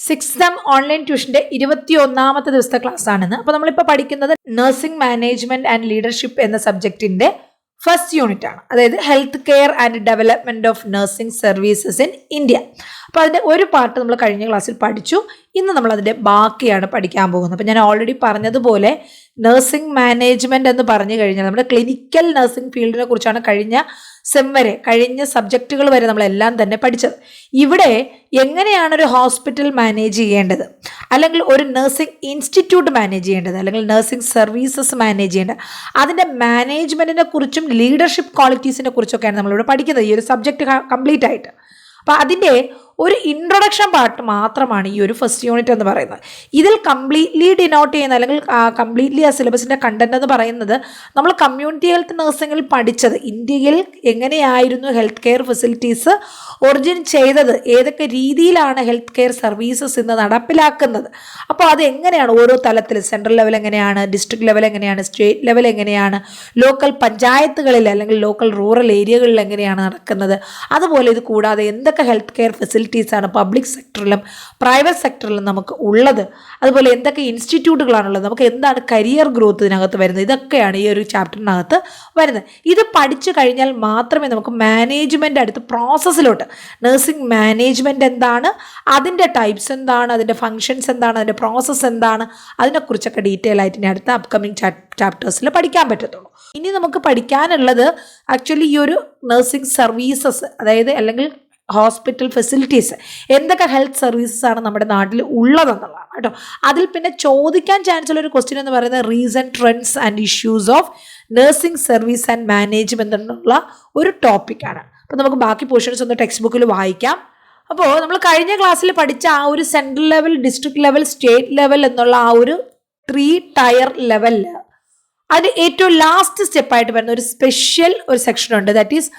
Six M online ട്യൂഷന്റെ 21ാമത്തെ ദിവസത്തെ class ആണെന്ന്. അപ്പോൾ നമ്മളിപ്പോൾ പഠിക്കുന്നത് നഴ്സിംഗ് മാനേജ്മെന്റ് ആൻഡ് ലീഡർഷിപ്പ് എന്ന സബ്ജക്റ്റിന്റെ ഫസ്റ്റ് യൂണിറ്റ് ആണ്. അതായത് health care and development of nursing services in India. അപ്പോൾ അതിന്റെ ഒരു പാർട്ട് നമ്മൾ കഴിഞ്ഞ ക്ലാസ്സിൽ പഠിച്ചു. ഇന്ന് നമ്മൾ അതിന്റെ ബാക്കിയാണ് പഠിക്കാൻ പോകുന്നത്. അപ്പോൾ ഞാൻ ഓൾറെഡി പറഞ്ഞതുപോലെ നഴ്സിംഗ് മാനേജ്മെന്റ് എന്ന് പറഞ്ഞു കഴിഞ്ഞാൽ നമ്മുടെ ക്ലിനിക്കൽ നഴ്സിംഗ് ഫീൽഡിനെ കുറിച്ചാണ് കഴിഞ്ഞ സബ്ജക്റ്റുകൾ വരെ നമ്മളെല്ലാം തന്നെ പഠിച്ചത്. ഇവിടെ എങ്ങനെയാണ് ഒരു ഹോസ്പിറ്റൽ മാനേജ് ചെയ്യേണ്ടത്, അല്ലെങ്കിൽ ഒരു നഴ്സിംഗ് ഇൻസ്റ്റിറ്റ്യൂട്ട് മാനേജ് ചെയ്യേണ്ടത്, അല്ലെങ്കിൽ നഴ്സിംഗ് സർവീസസ് മാനേജ് ചെയ്യേണ്ടത്, അതിൻ്റെ മാനേജ്മെൻറ്റിനെ കുറിച്ചും ലീഡർഷിപ്പ് ക്വാളിറ്റീസിനെ കുറിച്ചൊക്കെയാണ് നമ്മളിവിടെ പഠിക്കുന്നത് ഈ ഒരു സബ്ജക്റ്റ് കംപ്ലീറ്റ് ആയിട്ട്. അപ്പോൾ അതിൻ്റെ ഒരു ഇൻട്രൊഡക്ഷൻ പാർട്ട് മാത്രമാണ് ഈ ഒരു ഫസ്റ്റ് യൂണിറ്റ് എന്ന് പറയുന്നത്. ഇതിൽ കംപ്ലീറ്റ്ലി ഡിനോട്ട് ചെയ്യുന്ന അല്ലെങ്കിൽ കംപ്ലീറ്റ്ലി ആ സിലബസിൻ്റെ കണ്ടന്റ് എന്ന് പറയുന്നത് നമ്മൾ കമ്മ്യൂണിറ്റി ഹെൽത്ത് നഴ്സിംഗിൽ പഠിച്ചത്, ഇന്ത്യയിൽ എങ്ങനെയായിരുന്നു ഹെൽത്ത് കെയർ ഫെസിലിറ്റീസ് ഒറിജിൻ ചെയ്തത്, ഏതൊക്കെ രീതിയിലാണ് ഹെൽത്ത് കെയർ സർവീസസ് ഇന്ന് നടപ്പിലാക്കുന്നത്, അപ്പോൾ അത് എങ്ങനെയാണ് ഓരോ തലത്തിൽ, സെൻട്രൽ ലെവൽ എങ്ങനെയാണ്, ഡിസ്ട്രിക്ട് ലെവൽ എങ്ങനെയാണ്, സ്റ്റേറ്റ് ലെവൽ എങ്ങനെയാണ്, ലോക്കൽ പഞ്ചായത്തുകളിൽ അല്ലെങ്കിൽ ലോക്കൽ റൂറൽ ഏരിയകളിൽ എങ്ങനെയാണ് നടക്കുന്നത്, അതുപോലെ ഇത് കൂടാതെ എന്തൊക്കെ ഹെൽത്ത് കെയർ ഫെസിലിറ്റീസ് ആണ് പബ്ലിക് സെക്ടറിലും പ്രൈവറ്റ് സെക്ടറിലും നമുക്ക് ഉള്ളത്, അതുപോലെ എന്തൊക്കെ ഇൻസ്റ്റിറ്റ്യൂട്ടുകളാണുള്ളത്, നമുക്ക് എന്താണ് കരിയർ ഗ്രോത്ത് ഇതിനകത്ത് വരുന്നത്, ഇതൊക്കെയാണ് ഈ ഒരു ചാപ്റ്ററിനകത്ത് വരുന്നത്. ഇത് പഠിച്ചു കഴിഞ്ഞാൽ മാത്രമേ നമുക്ക് മാനേജ്മെൻ്റ് അടുത്ത് പ്രോസസ്സിലോട്ട് നഴ്സിംഗ് മാനേജ്മെൻറ്റ് എന്താണ്, അതിൻ്റെ ടൈപ്സ് എന്താണ്, അതിൻ്റെ ഫങ്ഷൻസ് എന്താണ്, അതിൻ്റെ പ്രോസസ്സ് എന്താണ്, അതിനെക്കുറിച്ചൊക്കെ ഡീറ്റെയിൽ ആയിട്ട് ഇനി അടുത്ത അപ്കമിങ് ചാപ്റ്റേഴ്സിൽ പഠിക്കാൻ പറ്റത്തുള്ളൂ. ഇനി നമുക്ക് പഠിക്കാനുള്ളത് ആക്ച്വലി ഈ ഒരു നഴ്സിംഗ് സർവീസസ്, അതായത് അല്ലെങ്കിൽ ഹോസ്പിറ്റൽ ഫെസിലിറ്റീസ്, എന്തൊക്കെ ഹെൽത്ത് സർവീസസ് ആണ് നമ്മുടെ നാട്ടിൽ ഉള്ളതെന്നുള്ളതാണ് കേട്ടോ. അതിൽ പിന്നെ ചോദിക്കാൻ ചാൻസ് ഉള്ള ഒരു ക്വസ്റ്റ്യൻ എന്ന് പറയുന്നത് recent trends and issues of nursing service and management എന്നുള്ള ഒരു ടോപ്പിക്കാണ്. അപ്പോൾ നമുക്ക് ബാക്കി പോർഷൻസ് ഒന്ന് ടെക്സ്റ്റ് ബുക്കിൽ വായിക്കാം. അപ്പോൾ നമ്മൾ കഴിഞ്ഞ ക്ലാസ്സിൽ പഠിച്ച ആ ഒരു central level, district level, state level എന്നുള്ള ആ ഒരു 3 ടയർ ലെവലിൽ അതിന് ഏറ്റവും ലാസ്റ്റ് സ്റ്റെപ്പായിട്ട് വരുന്ന ഒരു സ്പെഷ്യൽ ഒരു സെക്ഷൻ ഉണ്ട്, ദാറ്റ് ഈസ്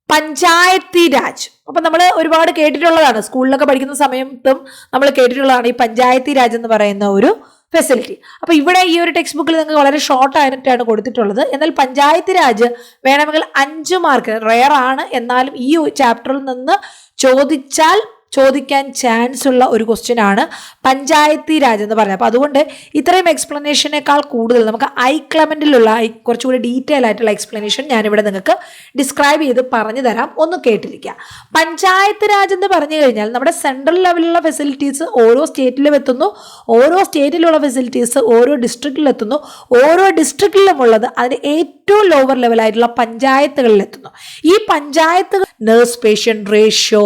പഞ്ചായത്തി രാജ്. അപ്പം നമ്മൾ ഒരുപാട് കേട്ടിട്ടുള്ളതാണ്, സ്കൂളിലൊക്കെ പഠിക്കുന്ന സമയത്തും നമ്മൾ കേട്ടിട്ടുള്ളതാണ് ഈ പഞ്ചായത്തി രാജ് എന്ന് പറയുന്ന ഒരു ഫെസിലിറ്റി. അപ്പോൾ ഇവിടെ ഈ ഒരു ടെക്സ്റ്റ് ബുക്കിൽ നിങ്ങൾക്ക് വളരെ ഷോർട്ട് ആയിട്ടാണ് കൊടുത്തിട്ടുള്ളത്. എന്നാൽ പഞ്ചായത്തി രാജ് വേണമെങ്കിൽ 5 മാർക്ക്, റെയർ ആണ്, എന്നാലും ഈ ചാപ്റ്ററിൽ നിന്ന് ചോദിക്കാൻ ചാൻസ് ഉള്ള ഒരു ക്വസ്റ്റ്യൻ ആണ് പഞ്ചായത്തി രാജ് എന്ന് പറഞ്ഞത്. അപ്പോൾ അതുകൊണ്ട് ഇത്രയും എക്സ്പ്ലനേഷനേക്കാൾ കൂടുതൽ നമുക്ക് ക്ലെമന്റിലുള്ള കുറച്ചുകൂടി ഡീറ്റെയിൽ ആയിട്ടുള്ള എക്സ്പ്ലനേഷൻ ഞാനിവിടെ നിങ്ങൾക്ക് ഡിസ്ക്രൈബ് ചെയ്ത് പറഞ്ഞു തരാം, ഒന്ന് കേട്ടിരിക്കുക. പഞ്ചായത്ത് രാജ് എന്ന് പറഞ്ഞു കഴിഞ്ഞാൽ നമ്മുടെ സെൻട്രൽ ലെവലിലുള്ള ഫെസിലിറ്റീസ് ഓരോ സ്റ്റേറ്റിലും എത്തുന്നു, ഓരോ സ്റ്റേറ്റിലുള്ള ഫെസിലിറ്റീസ് ഓരോ ഡിസ്ട്രിക്റ്റിലും എത്തുന്നു, ഓരോ ഡിസ്ട്രിക്റ്റിലും ഉള്ളത് അതിന് ഏറ്റവും ലോവർ ലെവലായിട്ടുള്ള പഞ്ചായത്തുകളിൽ എത്തുന്നു. ഈ പഞ്ചായത്തുകൾ നഴ്സ് പേഷ്യൻ്റ് റേഷ്യോ,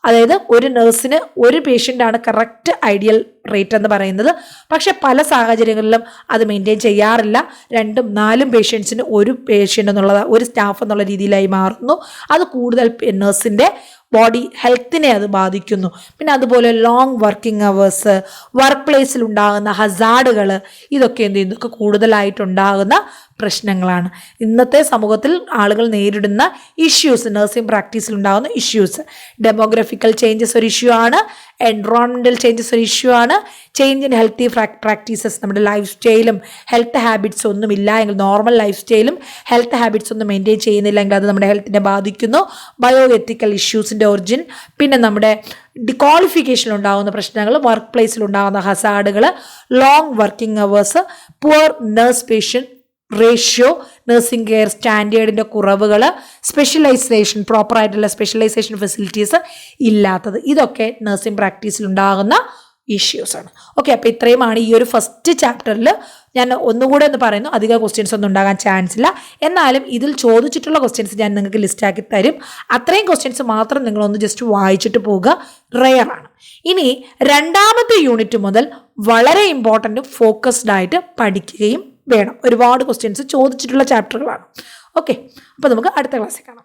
അതായത് ഒരു നഴ്സിന് ഒരു പേഷ്യൻ്റാണ് കറക്റ്റ് ഐഡിയൽ റേറ്റ് എന്ന് പറയുന്നത്. പക്ഷെ പല സാഹചര്യങ്ങളിലും അത് മെയിൻറ്റെയിൻ ചെയ്യാറില്ല. 2ഉം 4ഉം പേഷ്യൻസിന് ഒരു പേഷ്യൻ്റ് എന്നുള്ള ഒരു സ്റ്റാഫ് എന്നുള്ള രീതിയിലായി മാറുന്നു. അത് കൂടുതൽ നഴ്സിൻ്റെ ബോഡി ഹെൽത്തിനെ അത് ബാധിക്കുന്നു. പിന്നെ അതുപോലെ ലോങ് വർക്കിംഗ് അവേഴ്സ്, വർക്ക് പ്ലേസിൽ ഉണ്ടാകുന്ന ഹസാർഡുകൾ, ഇതൊക്കെ ഇതൊക്കെ കൂടുതലായിട്ടുണ്ടാകുന്ന പ്രശ്നങ്ങളാണ്. ഇന്നത്തെ സമൂഹത്തിൽ ആളുകൾ നേരിടുന്ന ഇഷ്യൂസ്, നഴ്സിംഗ് പ്രാക്ടീസിൽ ഉണ്ടാകുന്ന ഇഷ്യൂസ്. ഡെമോഗ്രഫിക്കൽ ചേഞ്ചസ് ഒരു ഇഷ്യൂ ആണ്, എൻവറോൺമെൻറ്റൽ ചേഞ്ചസ് ഒരു ഇഷ്യൂ ആണ്, ചേഞ്ച് ഇൻ ഹെൽത്തി പ്രാക്ടീസസ്, നമ്മുടെ ലൈഫ് സ്റ്റൈലും ഹെൽത്ത് ഹാബിറ്റ്സ് ഒന്നും ഇല്ല എങ്കിൽ, നോർമൽ ലൈഫ് സ്റ്റൈലും ഹെൽത്ത് ഹാബിറ്റ്സ് ഒന്നും മെയിൻറ്റെയിൻ ചെയ്യുന്നില്ലെങ്കിൽ അത് നമ്മുടെ ഹെൽത്തിനെ ബാധിക്കുന്നു. ബയോ എത്തിക്കൽ ഇഷ്യൂസിൻ്റെ ഒറിജിൻ, പിന്നെ നമ്മുടെ ഡിക്വാളിഫിക്കേഷനിൽ ഉണ്ടാകുന്ന പ്രശ്നങ്ങൾ, വർക്ക് പ്ലേസിൽ ഉണ്ടാകുന്ന ഹസാർഡുകൾ, long working hours, poor nurse patient ratio, nursing care സ്റ്റാൻഡേർഡിൻ്റെ കുറവുകൾ, സ്പെഷ്യലൈസേഷൻ, പ്രോപ്പറായിട്ടുള്ള സ്പെഷ്യലൈസേഷൻ ഫെസിലിറ്റീസ് ഇല്ലാത്തത്, ഇതൊക്കെ നഴ്സിംഗ് പ്രാക്ടീസിൽ ഉണ്ടാകുന്ന ഇഷ്യൂസാണ്. ഓക്കെ, അപ്പോൾ ഇത്രയുമാണ് ഈ ഒരു ഫസ്റ്റ് ചാപ്റ്ററിൽ. ഞാൻ ഒന്നുകൂടെ ഒന്ന് പറയുന്നു, അധികം ക്വസ്റ്റ്യൻസ് ഒന്നും ഉണ്ടാകാൻ ചാൻസ് ഇല്ല, എന്നാലും ഇതിൽ ചോദിച്ചിട്ടുള്ള ക്വസ്റ്റ്യൻസ് ഞാൻ നിങ്ങൾക്ക് ലിസ്റ്റാക്കി തരും. അത്രയും ക്വസ്റ്റ്യൻസ് മാത്രം നിങ്ങളൊന്ന് ജസ്റ്റ് വായിച്ചിട്ട് പോവുക, റെയർ ആണ്. ഇനി 2ാമത്തെ യൂണിറ്റ് മുതൽ വളരെ ഇമ്പോർട്ടൻറ്റ് ഫോക്കസ്ഡ് ആയിട്ട് പഠിക്കുകയും വേണം. ഒരുപാട് ക്വസ്റ്റ്യൻസ് ചോദിച്ചിട്ടുള്ള ചാപ്റ്ററുകളാണ്. ഓക്കെ, അപ്പോൾ നമുക്ക് അടുത്ത ക്ലാസ്സിൽ കാണാം.